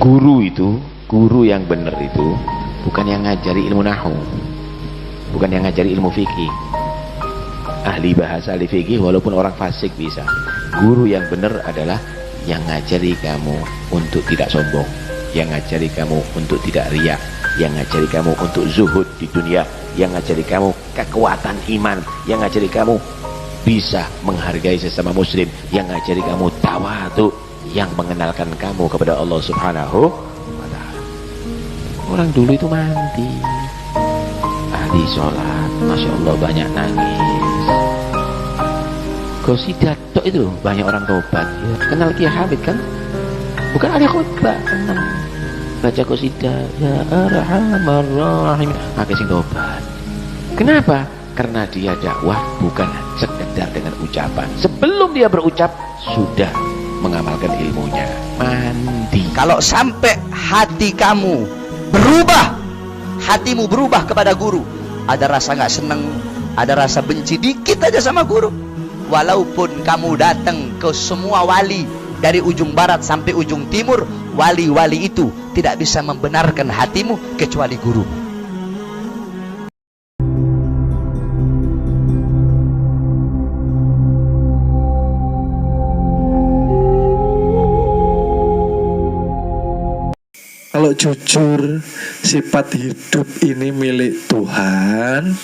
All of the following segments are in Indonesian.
Guru yang benar itu bukan yang ngajari ilmu nahu, bukan yang ngajari ilmu fikih. Ahli bahasa, ahli fikih walaupun orang fasik bisa. Guru yang benar adalah yang ngajari kamu untuk tidak sombong, yang ngajari kamu untuk tidak riya, yang ngajari kamu untuk zuhud di dunia, yang ngajari kamu kekuatan iman, yang ngajari kamu bisa menghargai sesama muslim, yang ngajari kamu tawadhu, yang mengenalkan kamu kepada Allah Subhanahu wa ta'ala. Orang dulu itu mandi, ahli sholat, Masya Allah banyak nangis. Qasidah tok itu banyak orang tobat ya. Kenal Kiai Hamid kan? Bukan ada khutbah, tenang baca qasidah ya arhamar rahim, akeh sing tobat. Kenapa? Karena dia dakwah bukan sekedar dengan ucapan. Sebelum dia berucap sudah mengamalkan ilmunya. Mandi. Kalau sampai hati kamu berubah, hatimu berubah kepada guru, ada rasa nggak seneng, ada rasa benci dikit aja sama guru, walaupun kamu datang ke semua wali dari ujung barat sampai ujung timur, wali-wali itu tidak bisa membenarkan hatimu kecuali guru. Kalau jujur, sifat hidup ini milik Tuhan.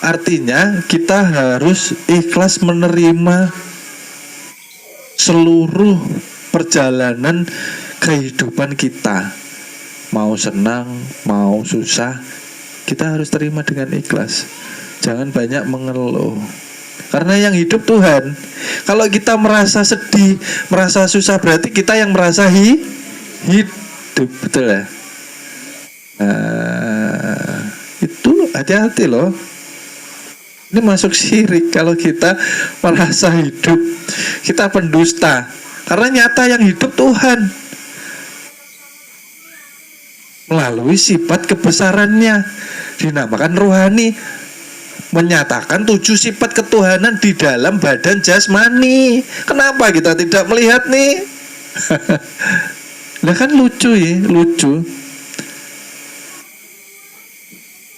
Artinya kita harus ikhlas menerima seluruh perjalanan kehidupan kita. Mau senang, mau susah, kita harus terima dengan ikhlas. Jangan banyak mengeluh. Karena yang hidup Tuhan. Kalau kita merasa sedih, merasa susah, berarti kita yang merasa hidup, betul ya? Itu hati-hati loh. Ini masuk syirik kalau kita merasa hidup. Kita pendusta. Karena nyata yang hidup Tuhan. Melalui sifat kebesarannya. Dinamakan rohani. Menyatakan 7 sifat ketuhanan di dalam badan jasmani. Kenapa kita tidak melihat nih? Nah kan lucu ya, lucu.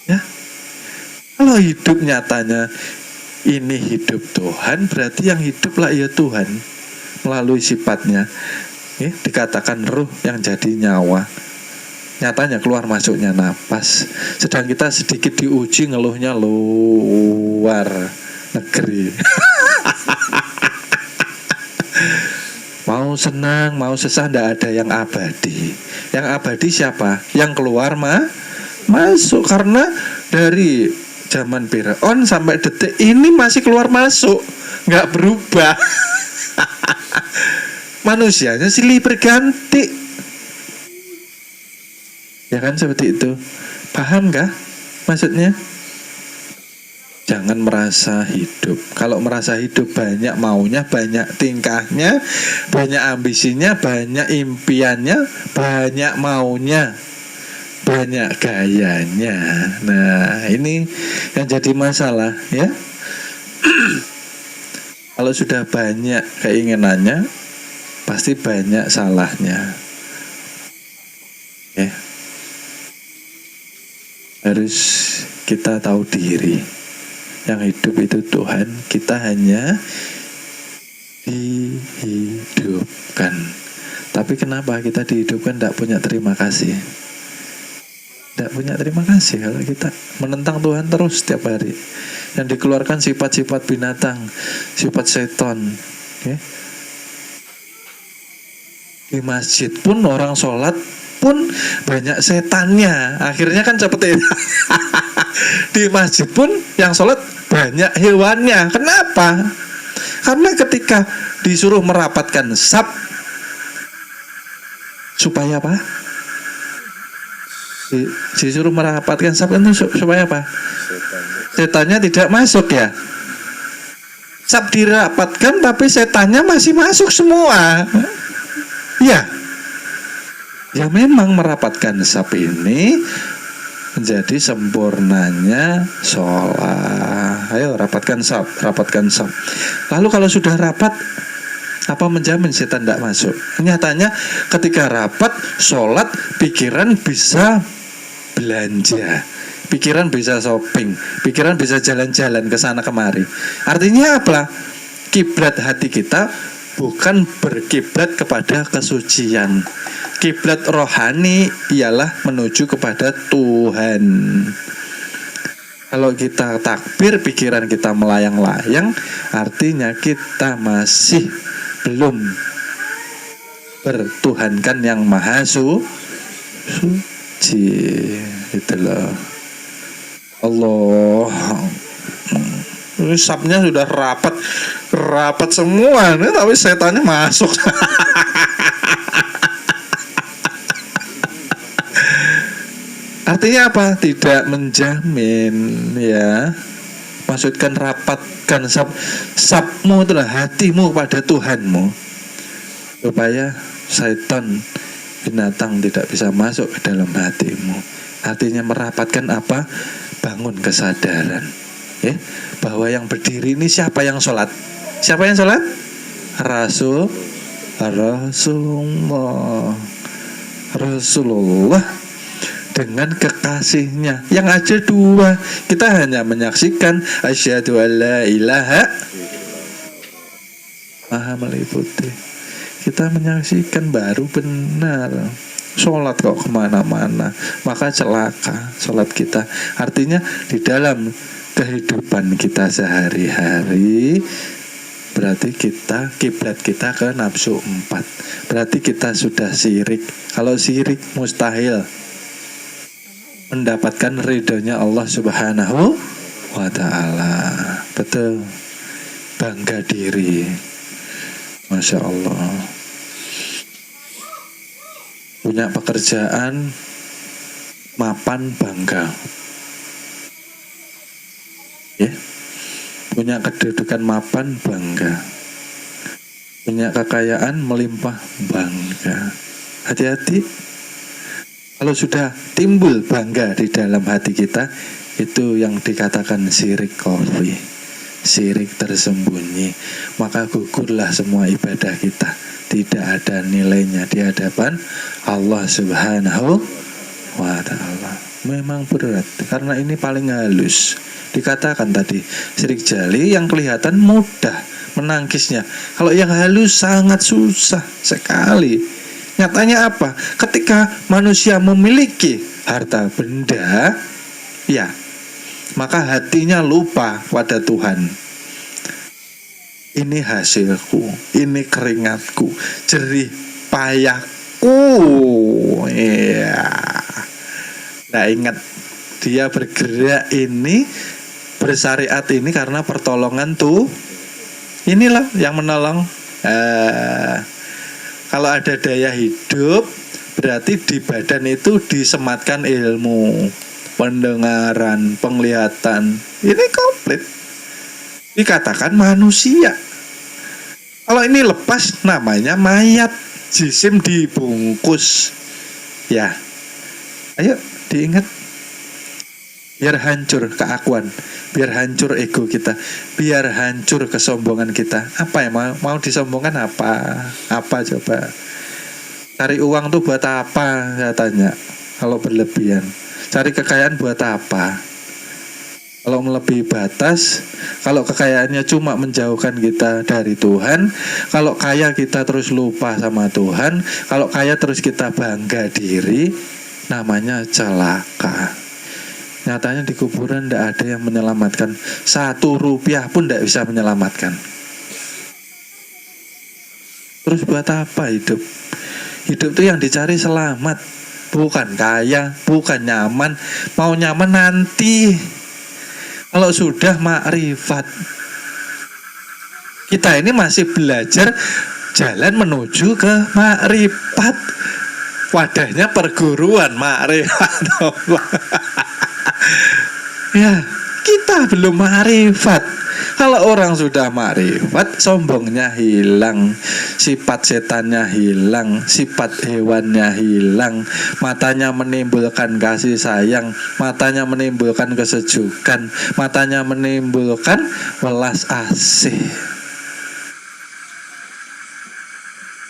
Ya. Kalau hidup nyatanya ini hidup Tuhan, berarti yang hiduplah ya Tuhan melalui sifatnya. Ya, dikatakan ruh yang jadi nyawa. Nyatanya keluar masuknya napas. Sedang kita sedikit diuji ngeluhnya luar negeri. Mau senang, mau susah, tidak ada yang abadi. Yang abadi siapa? Yang keluar masuk. Karena dari zaman Firaun sampai detik ini masih keluar masuk, nggak berubah. Manusianya silih berganti. Ya kan seperti itu. Paham kah maksudnya? Jangan merasa hidup. Kalau merasa hidup banyak maunya, banyak tingkahnya, banyak ambisinya, banyak impiannya, banyak maunya, banyak gayanya. Nah ini yang jadi masalah ya. Kalau sudah banyak keinginannya, pasti banyak salahnya. Ya. Harus kita tahu diri. Yang hidup itu Tuhan, kita hanya dihidupkan. Tapi kenapa kita dihidupkan tidak punya terima kasih? Tidak punya terima kasih kalau kita menentang Tuhan terus setiap hari. Yang dikeluarkan sifat-sifat binatang, sifat seton. Okay? Di masjid pun orang sholat pun banyak setannya. Akhirnya kan seperti itu. Di masjid pun yang sholat banyak hewannya. Kenapa? Karena ketika disuruh merapatkan saf, supaya apa? Disuruh merapatkan saf itu supaya apa? Setannya tidak masuk ya. Saf dirapatkan tapi setannya masih masuk semua. Ya. Ya memang merapatkan saf ini menjadi sempurnanya sholat. Ayo rapatkan saf, rapatkan saf. Lalu kalau sudah rapat, Apa menjamin setan tidak masuk? Nyatanya ketika rapat, sholat, pikiran bisa belanja, pikiran bisa shopping, pikiran bisa jalan-jalan ke sana kemari. Artinya apa? Kiblat hati kita bukan berkiblat kepada kesucian. Kiblat rohani ialah menuju kepada Tuhan. Kalau kita takbir, pikiran kita melayang-layang, artinya kita masih belum bertuhankan yang maha suci. Gitu loh. Allah. Ini sabnya sudah rapat semua nih, tapi setannya masuk. Artinya apa? Tidak menjamin, ya. Maksudkan rapatkan sabmu itulah hatimu pada Tuhanmu, supaya setan binatang tidak bisa masuk ke dalam hatimu. Artinya merapatkan apa? Bangun kesadaran, ya, bahwa yang berdiri ini siapa yang sholat? Siapa yang sholat? Rasulullah dengan kekasihnya yang aja dua. Kita hanya menyaksikan asyhadu alla ilaha, maha meliputi. Kita menyaksikan baru benar. Sholat kok kemana-mana, maka celaka sholat kita. Artinya di dalam kehidupan kita sehari-hari, berarti kita kiblat kita ke nafsu 4. Berarti kita sudah syirik. Kalau syirik mustahil mendapatkan ridhonya Allah Subhanahu wa ta'ala. Betul. Bangga diri, Masya Allah. Punya pekerjaan mapan bangga, ya. Punya kedudukan mapan bangga, punya kekayaan melimpah bangga. Hati-hati. Kalau sudah timbul bangga di dalam hati kita, itu yang dikatakan syirik khafi, syirik tersembunyi. Maka gugurlah semua ibadah kita, tidak ada nilainya di hadapan Allah Subhanahu wa ta'ala. Memang berat, karena ini paling halus. Dikatakan tadi, syirik jali yang kelihatan mudah menangkisnya. Kalau yang halus sangat susah sekali. Nyatanya apa? Ketika manusia memiliki harta benda, ya, maka hatinya lupa pada Tuhan. Ini hasilku, ini keringatku, jerih payahku. Ya, nah, ingat, dia bergerak ini, bersyariat ini karena pertolongan tuh. Inilah yang menolong. Kalau ada daya hidup, berarti di badan itu disematkan ilmu, pendengaran, penglihatan. Ini komplit. Dikatakan manusia. Kalau ini lepas, namanya mayat, jisim dibungkus. Ya, ayo diingat. Biar hancur keakuan, biar hancur ego kita, biar hancur kesombongan kita. Apa yang mau disombongkan apa? Apa coba? Cari uang tuh buat apa? Saya tanya. Kalau berlebihan, cari kekayaan buat apa? Kalau melebihi batas, kalau kekayaannya cuma menjauhkan kita dari Tuhan, kalau kaya kita terus lupa sama Tuhan, kalau kaya terus kita bangga diri, namanya celaka. Nyatanya di kuburan tidak ada yang menyelamatkan. 1 rupiah pun tidak bisa menyelamatkan. Terus buat apa hidup? Hidup itu yang dicari selamat, bukan kaya, bukan nyaman. Mau nyaman nanti, kalau sudah makrifat. Kita ini masih belajar jalan menuju ke makrifat. Wadahnya perguruan makrifat. Ya, kita belum ma'rifat. Kalau orang sudah ma'rifat, sombongnya hilang, sifat setannya hilang, sifat hewannya hilang, matanya menimbulkan kasih sayang, matanya menimbulkan kesejukan, matanya menimbulkan welas asih.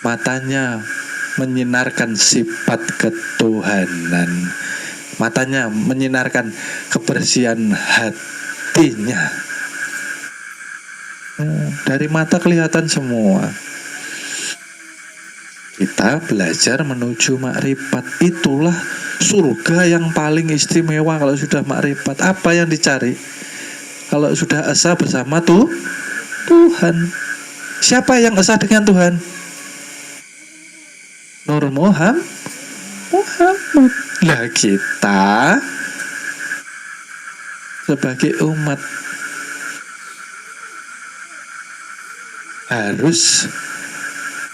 matanya menyinarkan sifat ketuhanan, matanya menyinarkan kebersihan hatinya. Dari mata kelihatan semua. Kita belajar menuju makrifat. Itulah surga yang paling istimewa kalau sudah makrifat. Apa yang dicari? Kalau sudah esa bersama Tuhan. Siapa yang esa dengan Tuhan? Nur Muhammad. Lah kita sebagai umat harus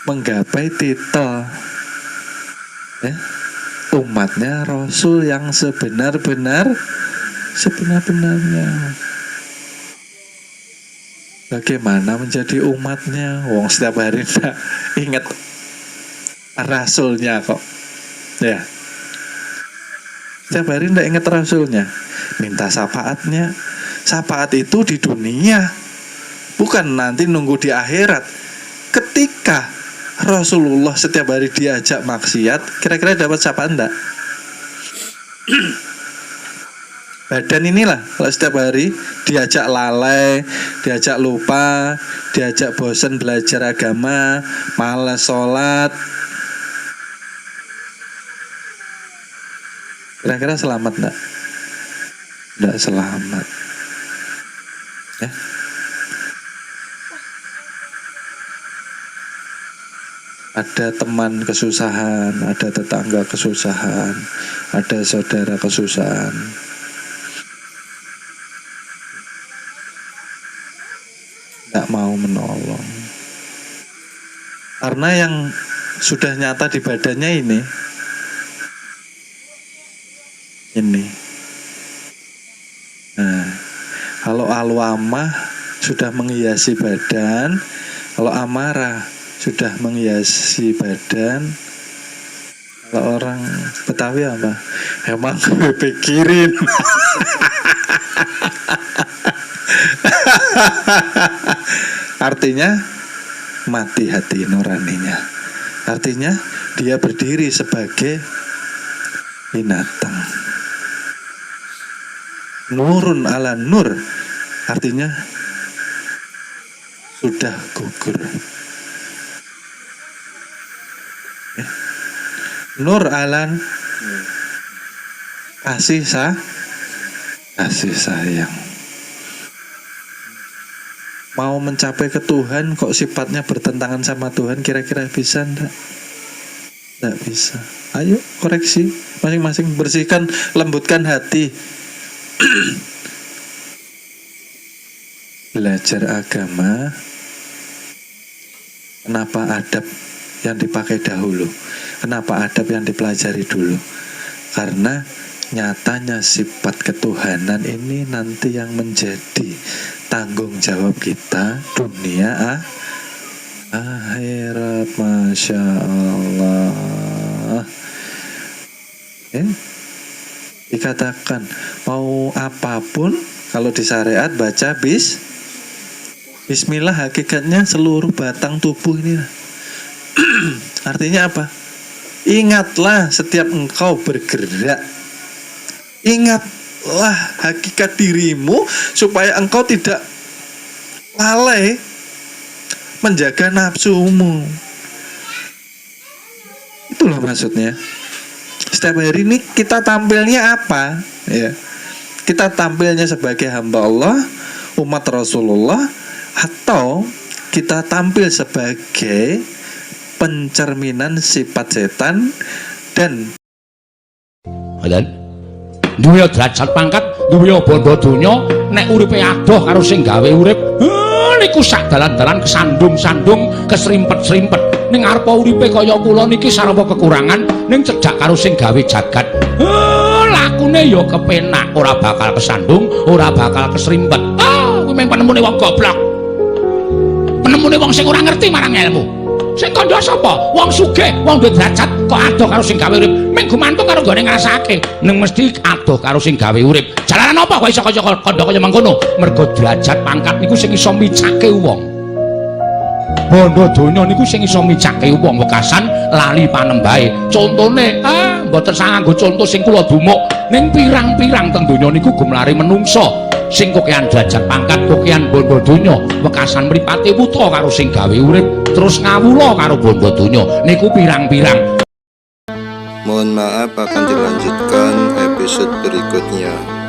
menggapai titel umatnya Rasul yang sebenar-benarnya. Bagaimana menjadi umatnya? Wong setiap hari tak ingat Rasulnya kok. Ya, setiap hari tidak ingat Rasulnya. Minta syafaatnya. Syafaat itu di dunia, bukan nanti nunggu di akhirat. Ketika Rasulullah setiap hari diajak maksiat, kira-kira dapat syafaat enggak? Badan inilah kalau setiap hari diajak lalai, diajak lupa, diajak bosan belajar agama, malas sholat, kira-kira selamat enggak? Enggak selamat. Ya. Ada teman kesusahan, ada tetangga kesusahan, ada saudara kesusahan. Nggak mau menolong. Karena yang sudah nyata di badannya ini. Nah, kalau al-wamah sudah menghiasi badan, kalau amarah sudah menghiasi badan. Kalau orang Betawi apa? Emang gue pikirin. Artinya mati hati nuraninya. Artinya dia berdiri sebagai binatang. Nurun ala nur, artinya sudah gugur. Nur alan kasih sayang. Mau mencapai ke Tuhan kok sifatnya bertentangan sama Tuhan, kira-kira bisa enggak? Enggak bisa. Ayo koreksi masing-masing, bersihkan, lembutkan hati. Belajar agama, kenapa adab yang dipakai dahulu? Kenapa adab yang dipelajari dulu? Karena nyatanya sifat ketuhanan ini nanti yang menjadi tanggung jawab kita dunia akhirat. Masya Allah. Dikatakan mau apapun kalau di syariat baca bismillah, hakikatnya seluruh batang tubuh ini. Artinya apa? Ingatlah setiap engkau bergerak, ingatlah hakikat dirimu supaya engkau tidak lalai menjaga nafsumu. Itulah maksudnya. Setiap hari ini kita tampilnya apa? Ya, kita tampilnya sebagai hamba Allah, umat Rasulullah, atau kita tampil sebagai pencerminan sifat setan dan duwe derajat pangkat, duwe bondo donya, nek uripe adoh karo sing gawe urip, niku sak dalan-dalan kesandung-sandung, kesrimpet-srimpet. Ning arep uripe kaya kula niki sarwa kekurangan, ning cedhak karo sing gawe jagat. Lakune ya kepenak, ora bakal kesandung, ora bakal kesrimpet. Kuwi mung penemune wong goblok. Penemune wong sing ora ngerti marang ilmu. Sing kandha sapa? Wong sugih, wong duwe derajat kok adoh karo sing gawe urip. Ming gumantung karo gone ngrasake. Ning mesti adoh karo sing gawe urip. Jalaran apa kok iso kaya kandha kaya mangkono? Mergo derajat pangkat niku sing iso micake wong. bondo donya niku sing iso micake wong wekasan lali panembahe. Contone mboten sanganggo conto sing kula dumuk ning pirang-pirang teng donya niku gumlare menungso sing kokean derajat pangkat kokean bondo donya wekasan mripate wuta karo sing gawe urip terus ngawula karo bondo donya niku pirang-pirang. Mohon maaf akan dilanjutkan episode berikutnya.